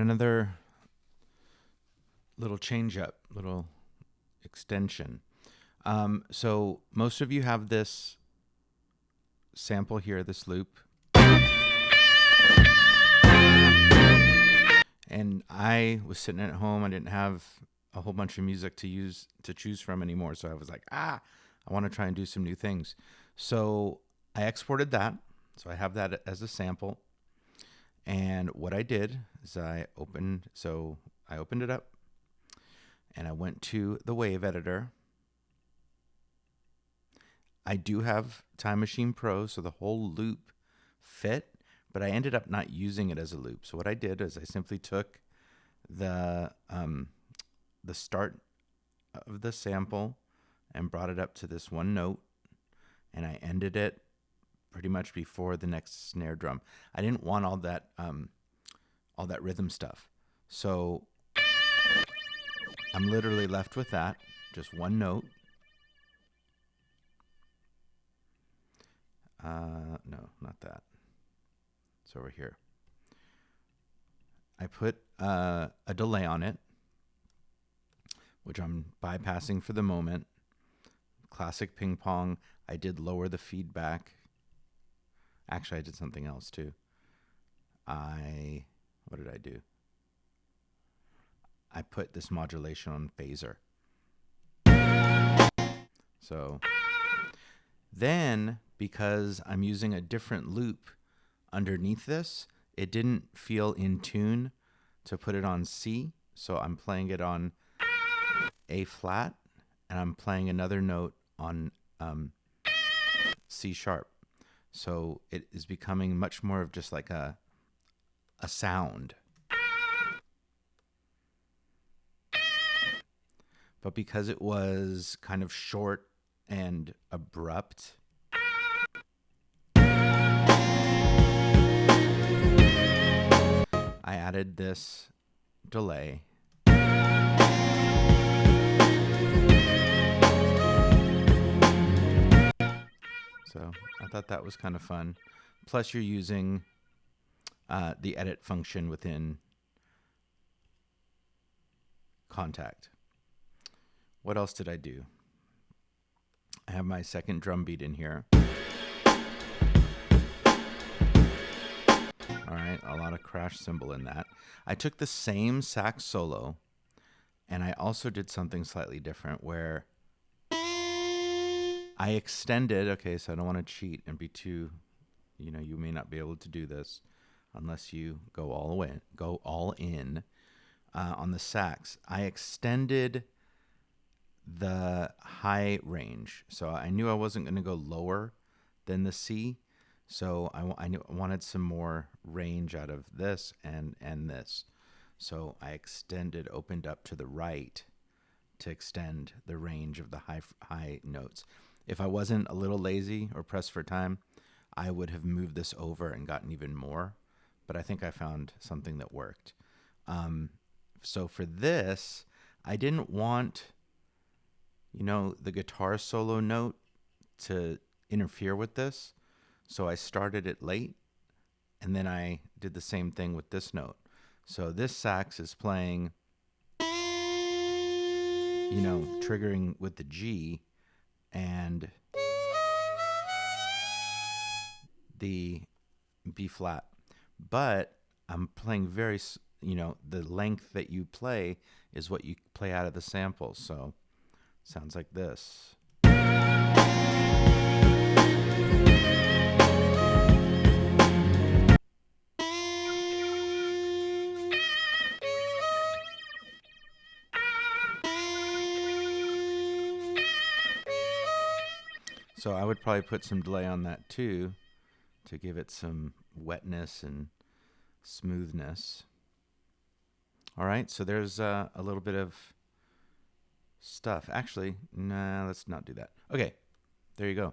Another little change up, little extension. So most of you have this sample here, this loop. And I was sitting at home. I didn't have a whole bunch of music to choose from anymore. So I was like, I want to try and do some new things. So I exported that. So I have that as a sample. And what I did is I opened it up and I went to the wave editor. I do have Time Machine Pro, so the whole loop fit, but I ended up not using it as a loop. So what I did is I simply took the start of the sample and brought it up to this one note, and I ended it pretty much before the next snare drum. I didn't want all that rhythm stuff. So I'm literally left with that, just one note. No, not that. It's over here. I put a delay on it, which I'm bypassing for the moment. Classic ping pong. I did lower the feedback. Actually, I did something else too. What did I do? I put this modulation on phaser. So then, because I'm using a different loop underneath this, it didn't feel in tune to put it on C. So I'm playing it on A flat, and I'm playing another note on C sharp. So it is becoming much more of just like a sound. But because it was kind of short and abrupt, I added this delay. So I thought that was kind of fun. Plus you're using the edit function within Kontakt. What else did I do? I have my second drum beat in here. All right, a lot of crash cymbal in that. I took the same sax solo, and I also did something slightly different where I extended, okay, so I don't want to cheat and be too, you may not be able to do this unless you go all in on the sax. I extended the high range. So I knew I wasn't going to go lower than the C. So I wanted some more range out of this and this. So I opened up to the right to extend the range of the high notes. If I wasn't a little lazy or pressed for time, I would have moved this over and gotten even more. But I think I found something that worked. So for this, I didn't want, the guitar solo note to interfere with this. So I started it late, and then I did the same thing with this note. So this sax is playing, triggering with the G and the B flat. But I'm playing very, the length that you play is what you play out of the sample. So sounds like this. So I would probably put some delay on that too to give it some wetness and smoothness. All right, so there's a little bit of stuff. Actually, nah, let's not do that. Okay, there you go.